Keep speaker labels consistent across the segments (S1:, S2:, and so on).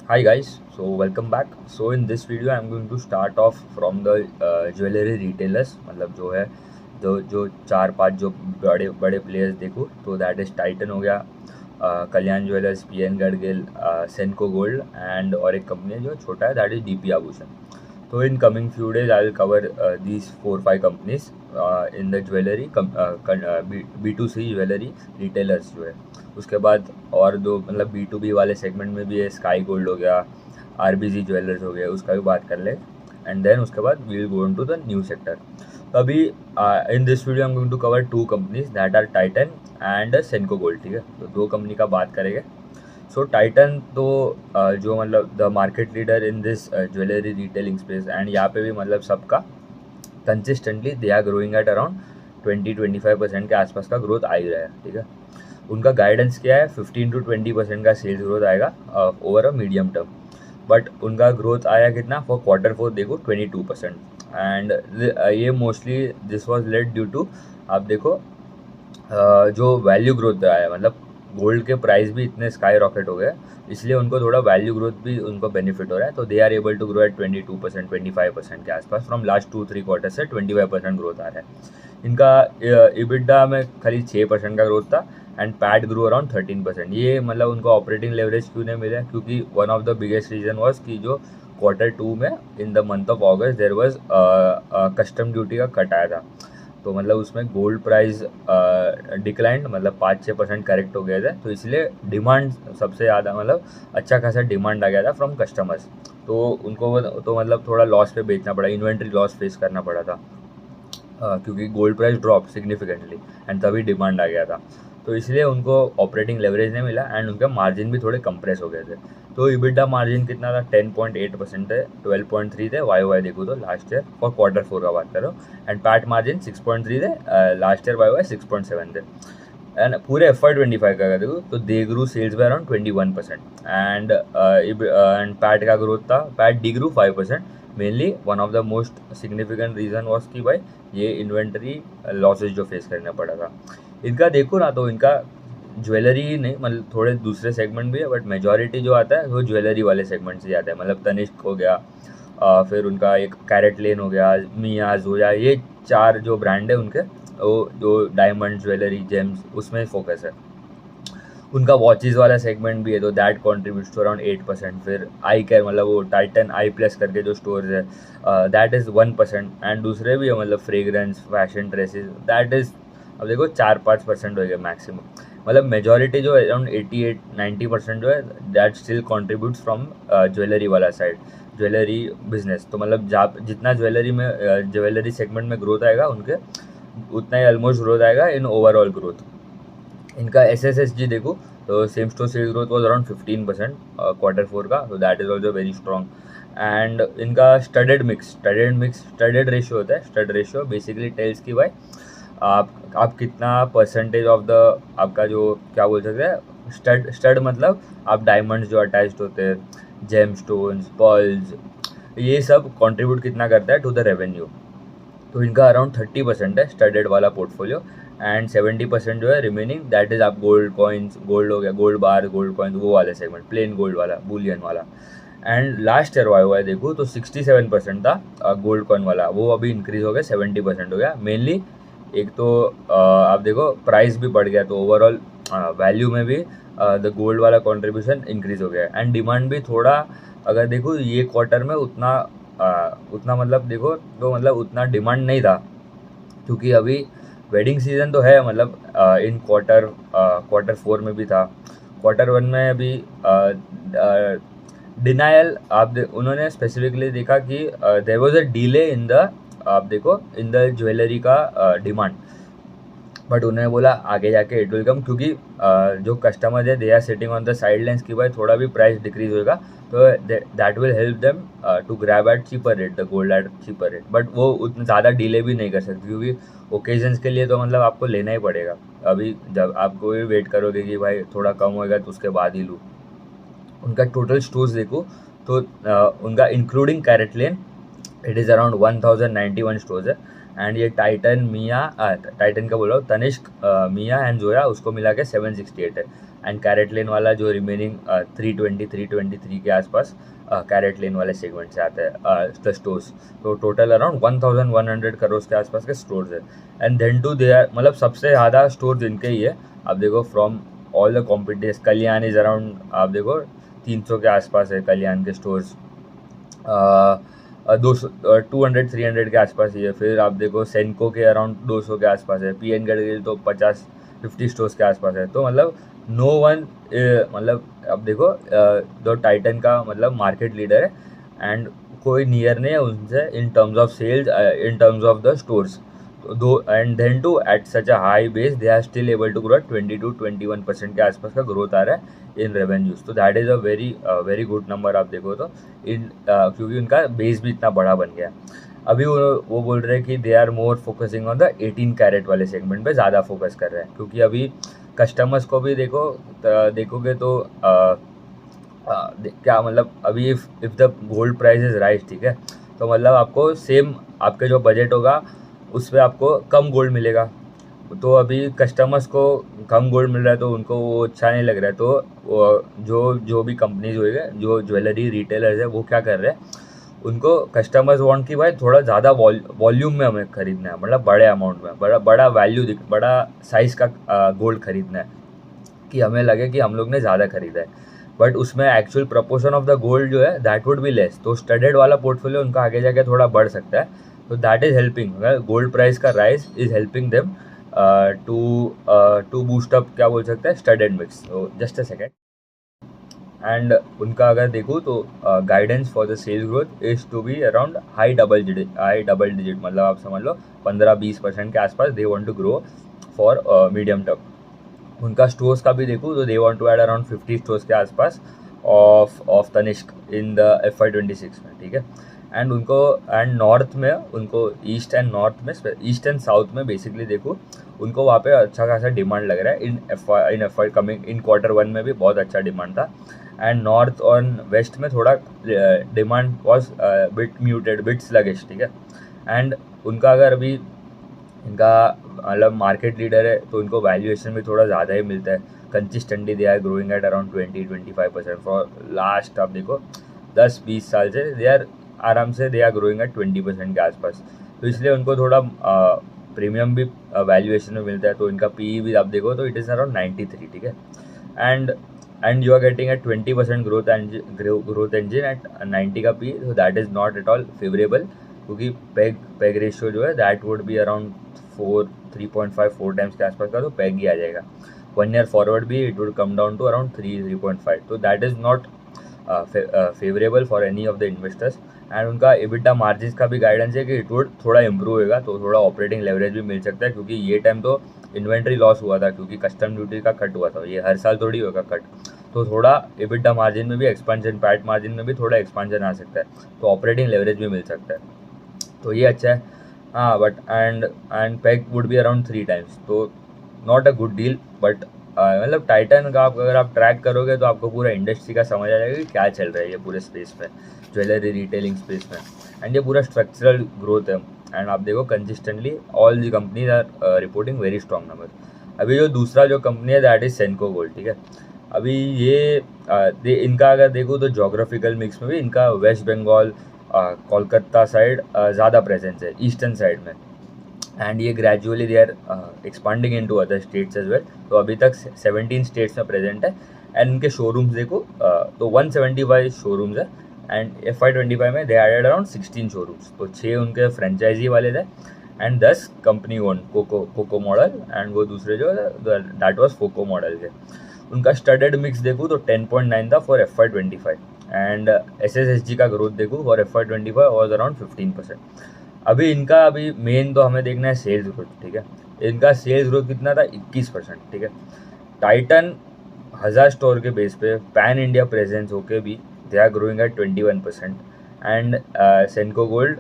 S1: Hi guys, so welcome back. So in this video I'm going to start off from the jewellery retailers मतलब जो है जो चार पांच जो बड़े बड़े प्लेयर्स देखो तो दैट इज टाइटन हो गया, Kalyan jewellers, PN Gadgil, Senco gold and और एक कंपनी है जो छोटा है that is DP Abhushan. So in coming few days, I will cover these 4-5 companies in the jewellery B2C jewellery retailers जो है. उसके बाद और दो मतलब B2B वाले सेगमेंट में भी है, स्काई गोल्ड हो गया, आरबीजी ज्वेलर्स हो गया, उसका भी बात कर ले. एंड देन उसके बाद we will go into the new sector. तो अभी in this video I am going to cover two companies that are Titan and Senco Gold. ठीक है, तो दो कंपनी का बात करेंगे. सो टाइटन तो जो मतलब the market leader in this jewellery retailing space and यहाँ पे भी मतलब सबका consistently they are growing at around 20-25% के आसपास का ग्रोथ आ ही रहा है. ठीक है, उनका गाइडेंस क्या है, 15-20% का सेल्स ग्रोथ आएगा over a medium term. But उनका ग्रोथ आया कितना फॉर Q4 देखो 22%. एंड ये mostly this was led due to आप देखो जो वैल्यू ग्रोथ आया मतलब गोल्ड के प्राइस भी इतने स्काई रॉकेट हो गए, इसलिए उनको थोड़ा वैल्यू ग्रोथ भी उनको बेनिफिट हो रहा है. तो they are able to grow at 22% 25% के आसपास. फ्रॉम लास्ट 2-3 क्वार्टर से 25% ग्रोथ आ रहा है. इनका इबिडा में खाली 6% का ग्रोथ था एंड पैट ग्रो अराउंड 13%. ये मतलब उनको ऑपरेटिंग लेवरेज क्यों नहीं मिला, क्योंकि one of the biggest reason was कि जो Q2 में in the month of August there was custom duty का कट आया था. तो मतलब उसमें गोल्ड प्राइस डिक्लाइन मतलब 5-6% करेक्ट हो गए थे, तो इसलिए डिमांड सबसे ज़्यादा मतलब अच्छा खासा डिमांड आ गया था फ्रॉम कस्टमर्स. तो उनको तो मतलब थोड़ा लॉस पे बेचना पड़ा, इन्वेंट्री लॉस फेस करना पड़ा था क्योंकि gold price drop significantly and तभी डिमांड आ गया था. तो इसलिए उनको ऑपरेटिंग लेवरेज नहीं मिला एंड उनका मार्जिन भी थोड़े कंप्रेस हो गए थे. तो इबिडा मार्जिन कितना था, 10.8% है, 12.3 थे वाई देखो तो लास्ट ईयर फॉर Q4 का बात करो. एंड पैट मार्जिन 6.3 थे, लास्ट ईयर वाई 6.7 थे. एंड पूरे FY25 का देखो तो they grew sales by around 21%. And PAT का ग्रोथ था, PAT degrew 5%. Mainly one of the most significant reason was कि भाई ये इन्वेंट्री लॉसेज जो फेस करना पड़ा था. इनका देखो ना तो इनका ज्वेलरी ही नहीं मतलब थोड़े दूसरे सेगमेंट भी है, बट मेजॉरिटी जो आता है वो ज्वेलरी वाले सेगमेंट से आता है. मतलब तनिष्क हो गया, फिर उनका एक कैरेट लेन हो गया, मियाज हो गया, ये चार जो ब्रांड है उनके वो जो डायमंड ज्वेलरी जेम्स उसमें फोकस है. उनका वॉचेज़ वाला सेगमेंट भी है तो दैट कॉन्ट्रीब्यूट्स टू अराउंड 8%. फिर आई केयर मतलब वो टाइटन आई प्लस करके जो स्टोर्स है दैट इज़ 1%. एंड दूसरे भी है मतलब fragrance, fashion, dresses, that is अब देखो 4-5% हो गया मैक्सिमम. मतलब मेजॉरिटी जो है अराउंड 88-90% जो है that still contributes from jewellery वाला साइड, ज्वेलरी बिजनेस. तो मतलब जहाँ जितना ज्वेलरी में ज्वेलरी सेगमेंट में ग्रोथ आएगा उनके उतना ही ऑलमोस्ट ग्रोथ आएगा इन ओवरऑल ग्रोथ. इनका SSSG देखो तो same store sales growth was around 15% Q4 का, तो that is also very strong. And इनका स्टडेड रेशियो होता है. स्टड रेशियो बेसिकली टेल्स की भाई आप कितना परसेंटेज ऑफ द आपका जो क्या बोल सकते हैं स्टड मतलब आप डायमंड्स जो अटैच्ड होते हैं, जेम स्टोन्स, पर्ल्स, ये सब कंट्रीब्यूट कितना करता है टू द रेवेन्यू. तो इनका अराउंड 30% है स्टडेड वाला पोर्टफोलियो एंड 70% जो है रिमेनिंग दैट इज आप गोल्ड कॉइन्स, गोल्ड हो गया, गोल्ड बार, गोल्ड कॉइन्स, वो वाले सेगमेंट, प्लेन गोल्ड वाला, बुलियन वाला. एंड लास्ट ईयर वाई देखो तो 67% था गोल्ड कॉइन वाला, वो अभी इंक्रीज हो गया 70% हो गया. मेनली एक तो आप देखो प्राइस भी बढ़ गया तो ओवरऑल वैल्यू में भी द गोल्ड वाला कॉन्ट्रीब्यूशन इंक्रीज हो गया. एंड डिमांड भी थोड़ा अगर देखो ये क्वार्टर में उतना मतलब देखो तो मतलब उतना डिमांड नहीं था, क्योंकि अभी वेडिंग सीजन तो है मतलब इन Q4 में भी था. Q1 में अभी डिनायल उन्होंने स्पेसिफिकली देखा कि there was a delay in the आप देखो इन द ज्वेलरी का डिमांड. बट उन्होंने बोला आगे जाके इट विल कम, क्योंकि जो कस्टमर है they are sitting on the sidelines की भाई थोड़ा भी प्राइस डिक्रीज होगा तो that will help them to grab at cheaper rate the gold at cheaper rate. But वो उतना ज़्यादा डिले भी नहीं कर सकते क्योंकि ओकेजन्स के लिए तो मतलब आपको लेना ही पड़ेगा. अभी जब आपको भी वेट करोगे कि भाई थोड़ा कम होएगा तो उसके बाद ही लूँ. उनका टोटल स्टोर्स देखो तो उनका including CaratLane it is around 1091 stores है. एंड ये टाइटन का बोल रहा हूँ, तनिष्क, मिया एंड जोया, उसको मिला के 768 है। एंड कैरेट लेन वाला जो रिमेनिंग 323 के आसपास कैरेट लेन वाले सेगमेंट से आते हैं स्टोर्स। तो टोटल अराउंड 1100 करोड़ के आसपास के स्टोर्स है। And then too they are, मतलब सबसे ज़्यादा स्टोर्स इनके ही है। आप देखो from all the competitors, Kalyan is around, आप देखो 300 के आसपास है कल्याण के स्टोर्स, 200-300 के आसपास ही है। फिर आप देखो सेनको के अराउंड 200 के आसपास है। पीएन गडकरी तो 50 स्टोर्स के आसपास है। तो मतलब नो वन, मतलब अब देखो जो टाइटन का मतलब मार्केट लीडर है एंड कोई नियर नहीं है उनसे in terms of sales, in terms of the stores. Though and then too at such a high base they are still able to grow 20-21% के आसपास का ग्रोथ आ रहा है इन रेवेन्यूज। तो that is a very good number आप देखो तो क्योंकि उनका बेस भी इतना बड़ा बन गया। अभी वो बोल रहे हैं कि they are more focusing on the 18 carat वाले सेगमेंट पे ज़्यादा फोकस कर रहे हैं, क्योंकि अभी कस्टमर्स को भी देखोगे तो क्या मतलब अभी if the gold price is rise, ठीक है, तो मतलब आपको सेम आपके जो बजट होगा उस पर आपको कम गोल्ड मिलेगा। तो अभी कस्टमर्स को कम गोल्ड मिल रहा है तो उनको वो अच्छा नहीं लग रहा है। तो जो भी कंपनीज हुई है, जो ज्वेलरी रिटेलर्स है, वो क्या कर रहे हैं, उनको कस्टमर्स वांट कि भाई थोड़ा ज़्यादा वॉल्यूम में हमें खरीदना है, मतलब बड़े अमाउंट में, बड़ा बड़ा साइज़ का गोल्ड खरीदना है, कि हमें लगे कि हम लोग ने ज़्यादा खरीदा है। बट उसमें actual proportion of the gold जो है दैट वुड बी लेस। तो स्टडेड वाला पोर्टफोलियो उनका आगे जाके थोड़ा बढ़ सकता है। तो that is helping, gold price का rise is helping them to boost up, क्या बोल सकते हैं, स्टडेड मिक्स। तो जस्ट अ सेकेंड। एंड उनका अगर देखूँ तो guidance for the sales growth is to be around high double digit, मतलब आप समझ लो 15-20% के आसपास they want to grow for medium term. उनका स्टोर्स का भी देखूँ तो they want to add around 50 stores के आसपास of Tanishq in the FY26 में, ठीक है। एंड उनको नॉर्थ में, उनको ईस्ट एंड नॉर्थ में, ईस्ट एंड साउथ में बेसिकली देखो उनको वहाँ पे अच्छा खासा डिमांड लग रहा है। In F coming in Q1 में भी बहुत अच्छा डिमांड था। एंड नॉर्थ और वेस्ट में थोड़ा demand was bit muted, bit sluggish, ठीक है। एंड उनका अगर अभी इनका मतलब मार्केट लीडर है तो इनको वैल्यूएशन भी थोड़ा ज़्यादा ही मिलता है। Consistently they are growing at around 20-25% for last, आप देखो 10-20 साल से दे आर आराम से दे आर ग्रोइंग एट 20% के आसपास। तो इसलिए उनको थोड़ा प्रीमियम भी वैल्यूएशन में मिलता है। तो इनका पी भी आप देखो तो इट इज़ अराउंड 93, ठीक है। And you are getting at 20% growth engine at 90 का पी, तो that is not at all favourable, क्योंकि पेग रेशियो जो है that would be around 3.5-4 times के आसपास का, तो पेग ही आ जाएगा। 1 ईयर फॉरवर्ड भी it would come down to around 3-3.5, तो that is not favourable for any of the investors. And उनका EBITDA मार्जिन का भी गाइडेंस है कि इट वुड थोड़ा इंप्रूव होगा, तो थोड़ा ऑपरेटिंग लेवरेज भी मिल सकता है, क्योंकि ये टाइम तो इन्वेंट्री लॉस हुआ था क्योंकि कस्टम ड्यूटी का कट हुआ था, ये हर साल थोड़ी होगा कट। तो थोड़ा EBITDA मार्जिन में भी एक्सपेंशन, पैट मार्जिन में भी थोड़ा एक्सपेंशन आ सकता है, तो ऑपरेटिंग लेवरेज भी मिल सकता है, तो ये अच्छा है। हाँ but and PEG would be around 3 times, तो not a good deal. But मतलब टाइटन का अगर आप ट्रैक करोगे तो आपको पूरा इंडस्ट्री का समझ आ जाएगा कि क्या चल रहा है ये पूरे स्पेस में, ज्वेलरी रिटेलिंग स्पेस में। एंड ये पूरा स्ट्रक्चरल ग्रोथ है। एंड आप देखो consistently all the companies are reporting very strong number. अभी जो दूसरा जो कंपनी है दैट इज़ सेनको गोल्ड, ठीक है। अभी ये इनका अगर देखो तो जोग्राफिकल मिक्स में भी इनका वेस्ट बंगाल, कोलकाता साइड ज़्यादा प्रेजेंस है, ईस्टर्न साइड में। एंड ये gradually they are expanding into other states as well. तो अभी तक 17 स्टेट्स में प्रेजेंट है। एंड इनके शोरूम्स देखो तो 175 शोरूम्स है। एंड FY25 में दे एडेड अराउंड 16 शोरूम्स, तो 6 उनके फ्रेंचाइजी वाले थे and 10 company own COCO model, and वो दूसरे जो दैट वाज फोको मॉडल के। उनका स्टडेड मिक्स देखूँ तो 10.9 था फॉर FY25। एंड SSSG का ग्रोथ देखूँ फॉर FY25 वॉज अराउंड 15%। अभी मेन तो हमें देखना है सेल्स ग्रोथ, ठीक है। इनका सेल्स ग्रोथ कितना था, 21%, ठीक है। टाइटन 1000 स्टोर के बेस पे पैन इंडिया प्रेजेंस होके भी they are growing at 21%। And Senco Gold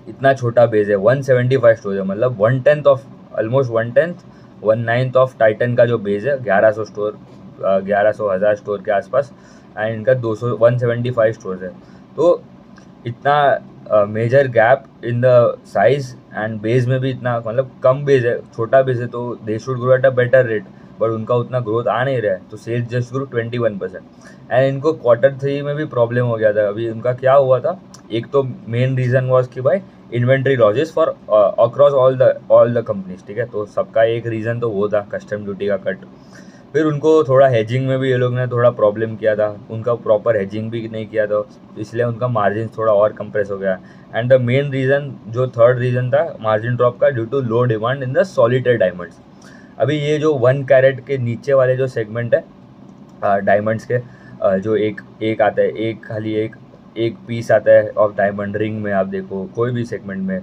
S1: इतना छोटा बेस है, 175 स्टोर है, मतलब 1/10 ऑफ, ऑलमोस्ट 1/10 1/9 ऑफ टाइटन का जो बेस है 1100 स्टोर, 1100 1000 स्टोर के आसपास। एंड इनका 175 स्टोर है। तो इतना major gap in the size and base में भी इतना मतलब कम बेस है, छोटा बेस है, तो they should grow at a better rate, but उनका उतना ग्रोथ आ नहीं रहा है, तो सेल्स जस्ट ग्रो 21%। एंड इनको Q3 में भी प्रॉब्लम हो गया था। अभी उनका क्या हुआ था, एक तो मेन रीज़न वॉज कि भाई inventory losses for across all the companies, ठीक है, तो सबका एक रीज़न तो वो था कस्टम ड्यूटी का कट। फिर उनको थोड़ा हेजिंग में भी ये लोग ने थोड़ा प्रॉब्लम किया था, उनका प्रॉपर हेजिंग भी नहीं किया था, इसलिए उनका मार्जिन थोड़ा और कंप्रेस हो गया। एंड द मेन रीज़न जो थर्ड रीज़न था मार्जिन ड्रॉप का, due to low demand in the solitaire diamonds. अभी ये जो 1 कैरेट के नीचे वाले जो सेगमेंट है डायमंड्स के, जो एक एक आता है, एक खाली एक पीस आता है ऑफ डायमंड रिंग में, आप देखो कोई भी सेगमेंट में,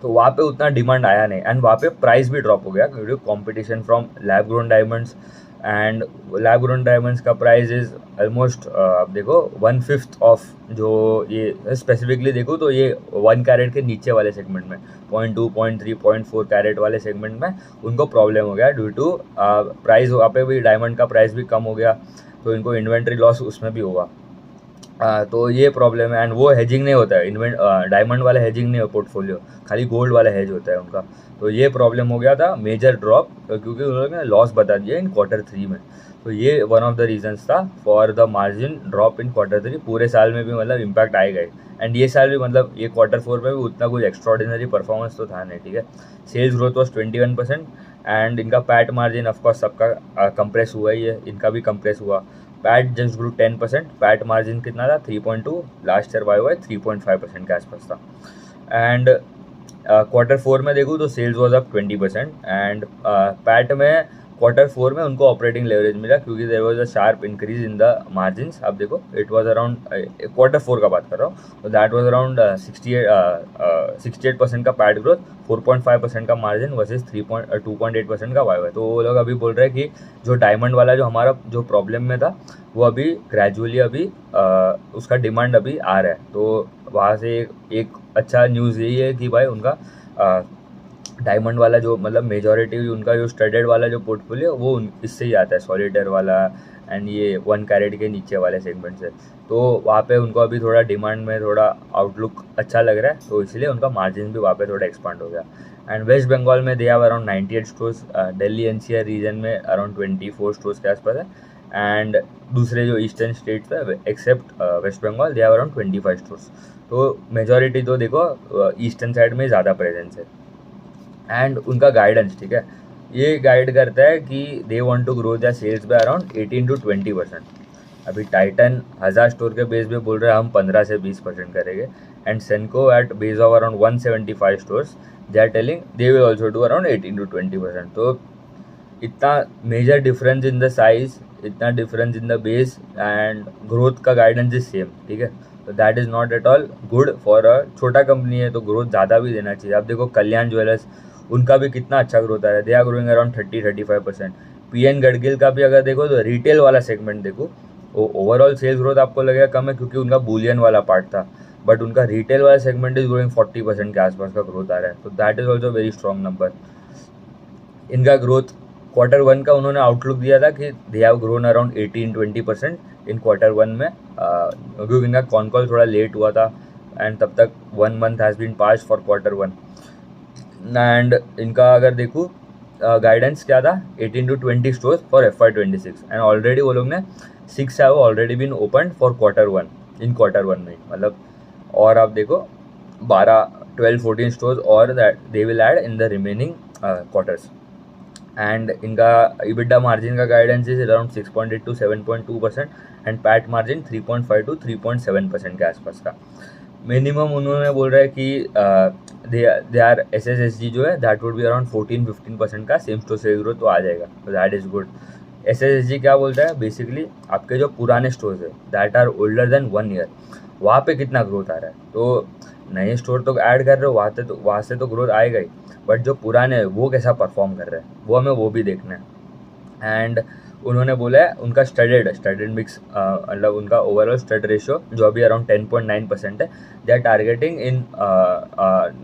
S1: तो वहाँ पे उतना डिमांड आया नहीं, एंड वहाँ पे प्राइस भी ड्रॉप हो गया क्योंकि competition from lab grown diamonds. And lab grown diamonds का प्राइस इज़ ऑलमोस्ट आप देखो 1/5 ऑफ, जो ये स्पेसिफिकली देखो तो ये 1 कैरेट के नीचे वाले सेगमेंट में 0.2, 0.3, 0.4 कैरेट वाले सेगमेंट में उनको प्रॉब्लम हो गया ड्यू टू प्राइस, वहाँ पे भी डायमंड का प्राइस भी कम हो गया, तो इनको इन्वेंट्री लॉस उसमें भी होगा। तो ये प्रॉब्लम है। एंड वो हेजिंग नहीं होता है, डायमंड वाला हेजिंग नहीं हो पोर्टफोलियो, खाली गोल्ड वाला हेज होता है उनका। तो ये प्रॉब्लम हो गया था मेजर ड्रॉप, क्योंकि उन्होंने लॉस बता दिया इन Q3 में। तो ये वन ऑफ द रीजंस था for the margin drop in Q3। पूरे साल में भी मतलब इम्पैक्ट आएगा ही, एंड ये साल भी मतलब ये Q4 में भी उतना कुछ एक्स्ट्रॉर्डिनरी परफॉर्मेंस तो था नहीं, ठीक है। सेल्स ग्रोथ वॉज 21%, एंड इनका पैट मार्जिन ऑफकोर्स सबका कंप्रेस हुआ ही है, इनका भी कंप्रेस हुआ। पैट जस्ट ग्रू 10%, पैट मार्जिन कितना था 3.2, लास्ट ईयर वाई 3.5% के आसपास था। एंड Q4 में देखूँ तो sales was up 20%, and PAT में Q4 में उनको ऑपरेटिंग लेवरेज मिला क्योंकि there was a sharp increase in the margins. आप देखो इट वाज अराउंड Q4 का बात कर रहा हूँ, तो दैट वाज अराउंड 68% का पैट ग्रोथ, 4.5% का मार्जिन वर्सेज 2.8% का वाई। तो वो लोग अभी बोल रहे हैं कि जो डायमंड वाला जो हमारा जो प्रॉब्लम में था वो अभी ग्रेजुअली अभी उसका डिमांड अभी आ रहा है। तो वहाँ से एक अच्छा न्यूज़ यही है कि भाई उनका डायमंड वाला जो मतलब मेजॉरिटी उनका जो स्टडेड वाला जो पोर्टफोलियो वो इससे ही आता है, सॉलिटेयर वाला एंड ये 1 कैरेट के नीचे वाले सेगमेंट से। तो वहाँ पे उनको अभी थोड़ा डिमांड में थोड़ा आउटलुक अच्छा लग रहा है, तो इसलिए उनका मार्जिन भी वहाँ पे थोड़ा एक्सपांड हो गया। एंड वेस्ट बंगाल में they have around 98 stores, Delhi NCR region में अराउंड 24 स्टोर्स के आसपास है, एंड दूसरे जो ईस्टर्न स्टेट्स है except West Bengal they have around 25 stores. तो मेजॉरिटी तो देखो ईस्टर्न साइड में ज़्यादा प्रेजेंस है। एंड उनका गाइडेंस, ठीक है, ये गाइड करता है कि they want to grow the sales by around 18 to 20%। अभी टाइटन 1000 स्टोर के बेस पे बोल रहे हैं हम 15 से 20% करेंगे, and Senco at base of around 175 stores they are telling they will also do around 18 to 20%। तो इतना major difference in the size, इतना difference in the base, and growth का गाइडेंस इज सेम, ठीक है। तो that is not at all good for a छोटा company है, तो ग्रोथ ज़्यादा भी देना चाहिए। आप देखो कल्याण ज्वेलर्स, उनका भी कितना अच्छा ग्रोथ आ रहा है, they are growing around 30-35%। PN Gadgil का भी अगर देखो तो रिटेल वाला सेगमेंट देखो, वो ओवरऑल सेल्स ग्रोथ आपको लगेगा कम है क्योंकि उनका बुलियन वाला पार्ट था, बट उनका रिटेल वाला सेगमेंट इज ग्रोइंग 40% के आसपास का ग्रोथ आ रहा है, तो that is also very strong number. इनका ग्रोथ Q1 का उन्होंने आउटलुक दिया था कि they have grown around 18-20% in Q1 में, क्योंकि इनका कॉन कॉल थोड़ा लेट हुआ था, एंड तब तक 1 month has been pass for Q1। And इनका अगर देखूँ गाइडेंस क्या था 18 to 20 stores for FY26, and already वो लोग ने 6 have already been open for Q1 in Q1 में, मतलब और आप देखो 12-14 स्टोर्स और that they will add in the remaining quarters. And इनका EBITDA मार्जिन का guidance is around 6.8 to 7.2%, and PAT margin 3.5 to 3.7% के आसपास का। मिनिमम उन्होंने बोल रहा है कि दे आर SSSG जो है दैट वुड बी अराउंड 14-15% का सेम स्टोर सेल्स ग्रोथ तो आ जाएगा, तो दैट इज़ गुड। SSSG क्या बोलता है बेसिकली, आपके जो पुराने स्टोर्स है that are older than 1 year, वहाँ पे कितना ग्रोथ आ रहा है। तो नए स्टोर तो ऐड कर रहे हो वहाँ से तो ग्रोथ आएगा ही, बट जो पुराने हैं वो कैसा परफॉर्म कर रहे हैं वो हमें वो भी देखना है। एंड उन्होंने बोला है उनका स्टडेड मिक्स, मतलब उनका ओवरऑल स्टड रेशियो जो अभी अराउंड 10.9% है, they are targeting in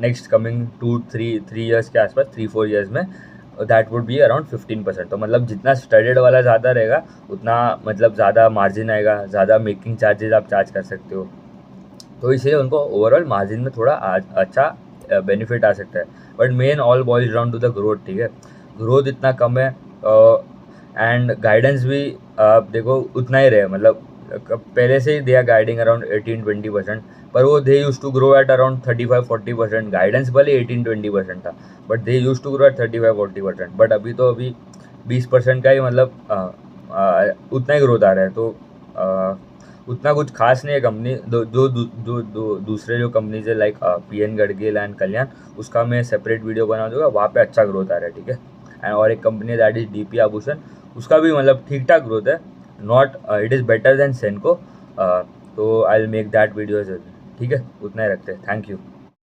S1: next coming 2-3 years के आसपास, 3-4 years में दैट वुड बी अराउंड 15%। तो मतलब जितना स्टडेड वाला ज़्यादा रहेगा उतना मतलब ज़्यादा मार्जिन आएगा, ज़्यादा मेकिंग चार्जेस आप चार्ज कर सकते हो। तो इसलिए उनको ओवरऑल मार्जिन में थोड़ा अच्छा बेनिफिट आ सकता है। But main all boils down to the growth, ठीक है। ग्रोथ इतना कम है एंड गाइडेंस भी आप देखो उतना ही रहे, मतलब पहले से ही दे आर गाइडिंग अराउंड 18-20%, पर वो they use to grow at around 35-40%। Guidance भले 18-20% था, but they use to grow at 35-40%। But अभी 20% का ही, मतलब उतना ही ग्रोथ आ रहा है। तो उतना कुछ खास नहीं है कंपनी। दूसरे जो कंपनीज है लाइक PN गडगिल एंड कल्याण, उसका मैं सेपरेट वीडियो बना दूंगा, वहाँ पे अच्छा ग्रोथ आ रहा है, ठीक है। एंड और एक कंपनी दैट इज DP आभूषण, उसका भी मतलब ठीक ठाक ग्रोथ है, not it is better than Senco. तो I will make that videos, ठीक है। उतना ही रखते हैं, थैंक यू।